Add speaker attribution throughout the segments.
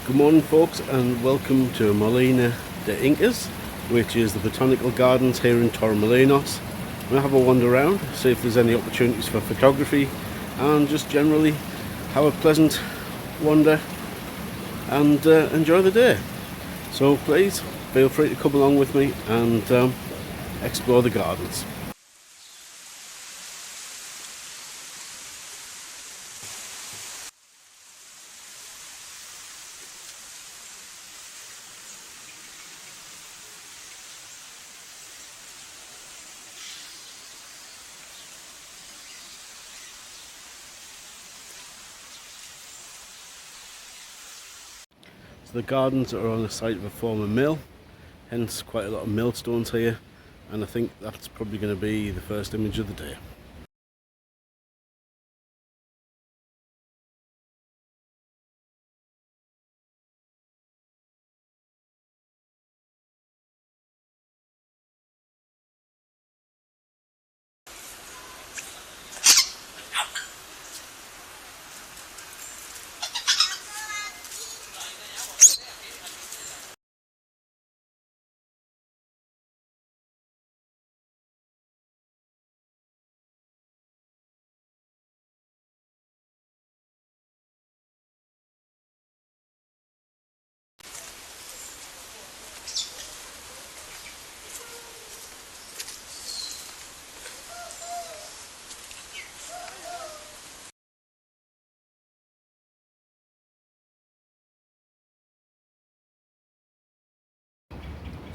Speaker 1: Good morning folks, and welcome to Molino De Incas, which is the botanical gardens here in Torremolinos. I'm going to have a wander around, see if there's any opportunities for photography, and just generally have a pleasant wander and enjoy the day. So please feel free to come along with me and explore the gardens. The gardens are on the site of a former mill, hence quite a lot of millstones here, and I think that's probably going to be the first image of the day.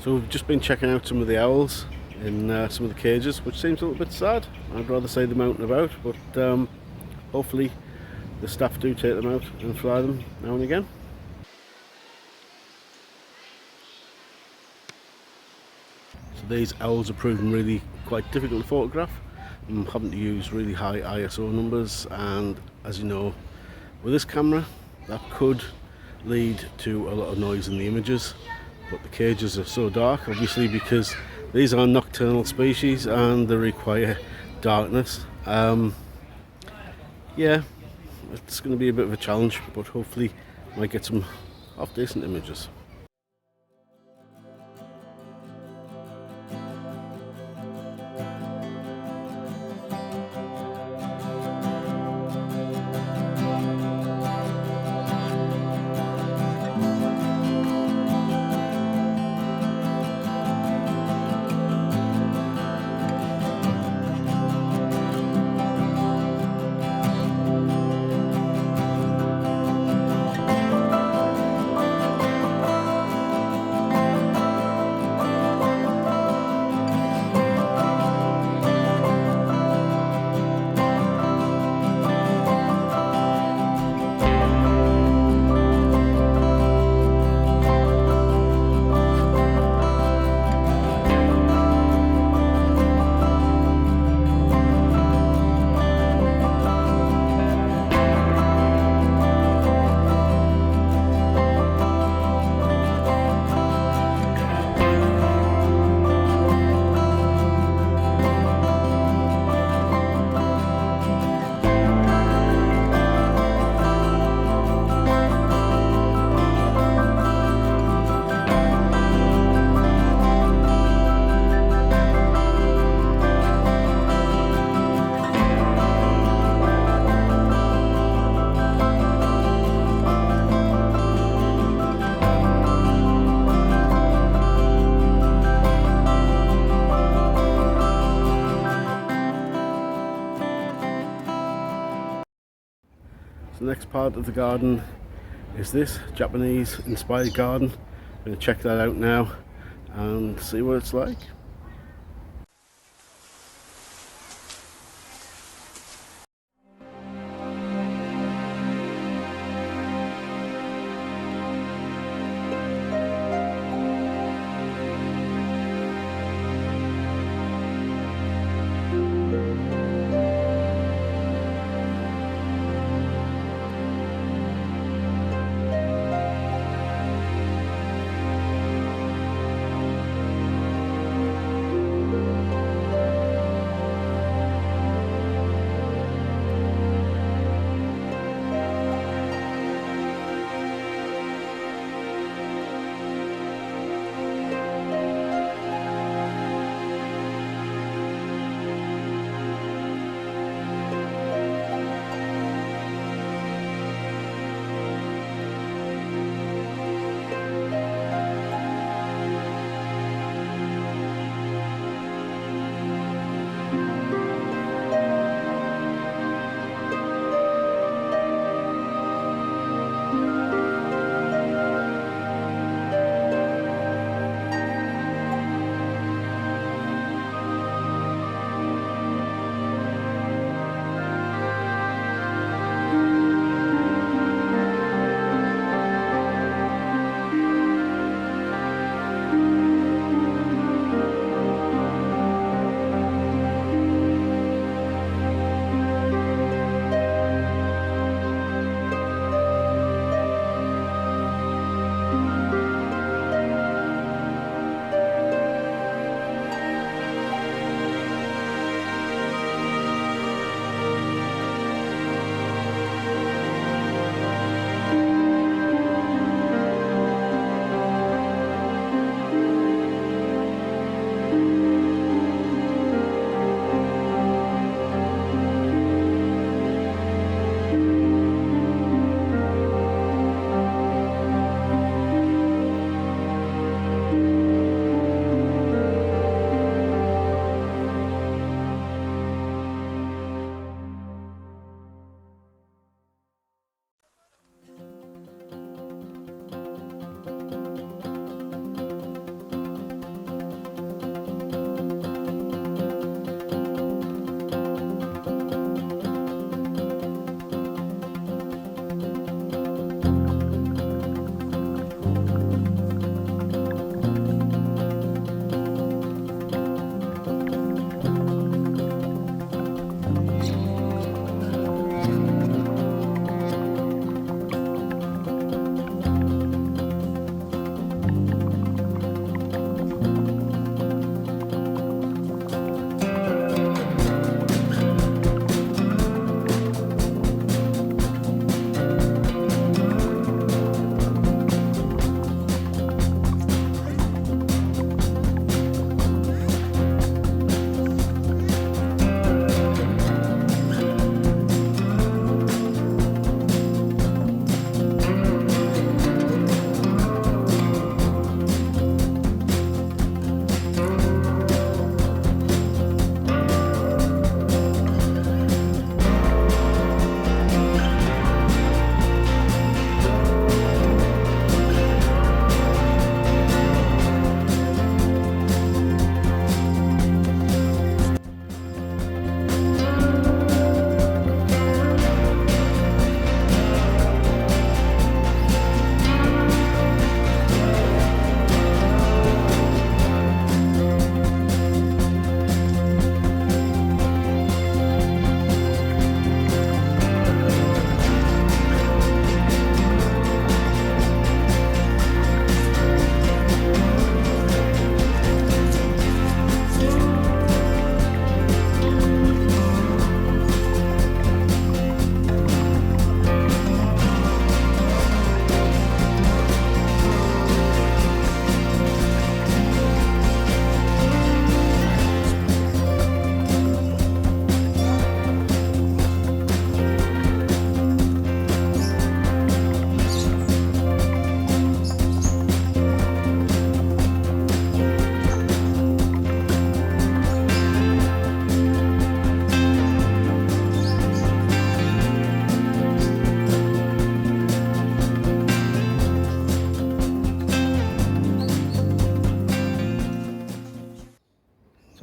Speaker 1: So we've just been checking out some of the owls in some of the cages, which seems a little bit sad. I'd rather see them out and about, but hopefully the staff do take them out and fly them now and again. So these owls are proving really quite difficult to photograph. I'm having to use really high ISO numbers, and as you know, with this camera that could lead to a lot of noise in the images. But the cages are so dark, obviously, because these are nocturnal species and they require darkness. Yeah, it's going to be a bit of a challenge, but hopefully might get some half decent images. The next part of the garden is this Japanese inspired garden. I'm going to check that out now and see what it's like.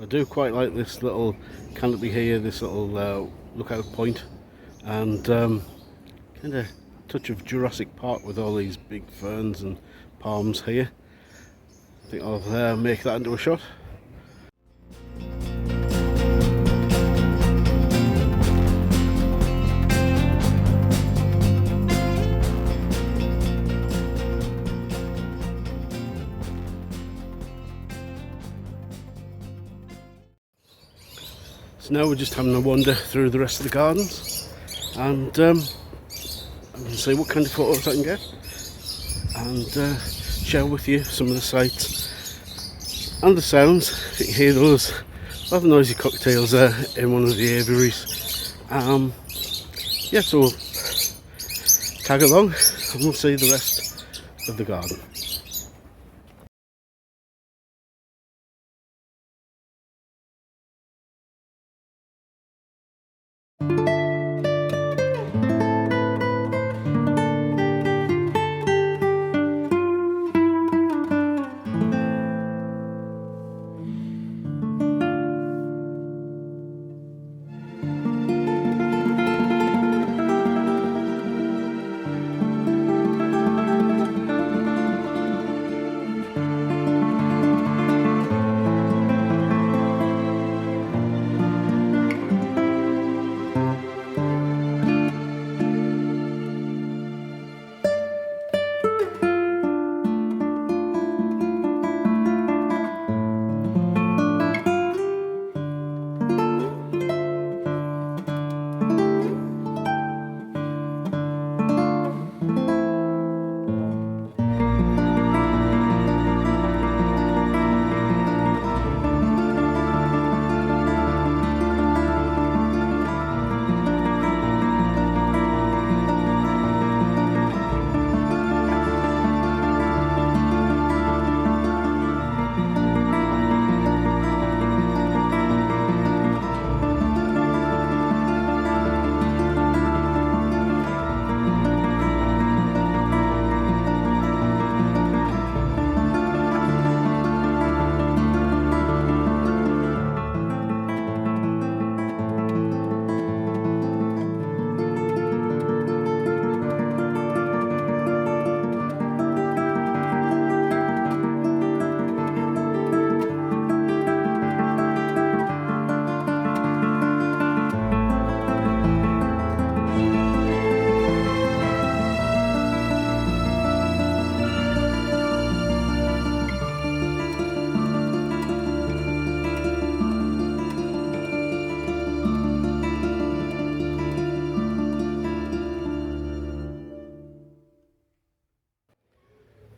Speaker 1: do quite like this little canopy here, this little lookout point, and kind of touch of Jurassic Park with all these big ferns and palms here. I think I'll make that into a shot. So now we're just having a wander through the rest of the gardens, and I'm going to see what kind of photos I can get and share with you some of the sights and the sounds. You can hear those rather noisy cocktails in one of the aviaries. Yeah, so tag along and we'll see the rest of the garden.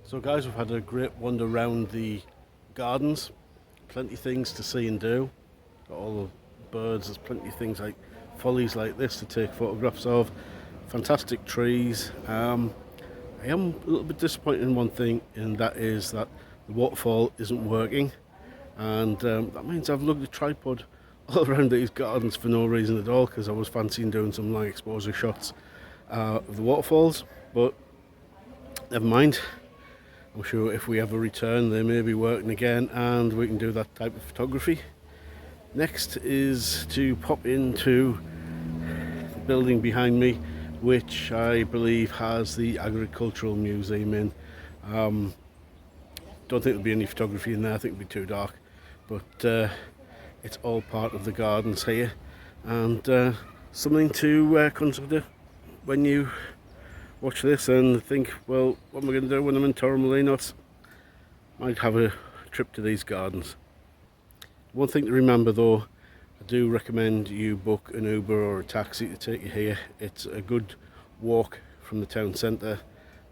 Speaker 1: So guys, we've had a great wander around the gardens, plenty of things to see and do. Got all the birds, there's plenty of things like follies like this to take photographs of, fantastic trees. I am a little bit disappointed in one thing, and that is that the waterfall isn't working, and that means I've lugged a tripod all around these gardens for no reason at all, because I was fancying doing some long exposure shots of the waterfalls, but never mind. I'm sure if we ever return they may be working again and we can do that type of photography. Next is to pop into the building behind me, which I believe has the agricultural museum in. Don't think there'll be any photography in there, I think it'll be too dark, but it's all part of the gardens here, and something to consider when you watch this and think, well, what am I going to do when I'm in Torremolinos? Might have a trip to these gardens. One thing to remember though, I do recommend you book an Uber or a taxi to take you here. It's a good walk from the town centre.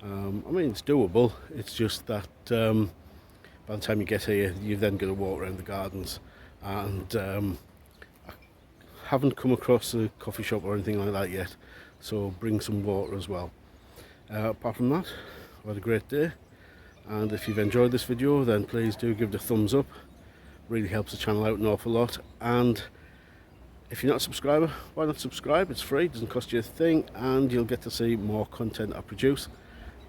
Speaker 1: I mean, it's doable, it's just that by the time you get here you've then got to walk around the gardens, and I haven't come across a coffee shop or anything like that yet, so bring some water as well. Apart from that, I've had a great day, and if you've enjoyed this video then please do give it a thumbs up. Really helps the channel out an awful lot, and if you're not a subscriber, why not subscribe? It's free, doesn't cost you a thing, and you'll get to see more content I produce.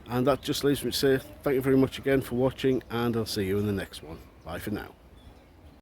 Speaker 1: And that just leaves me to say thank you very much again for watching, and I'll see you in the next one. Bye for now.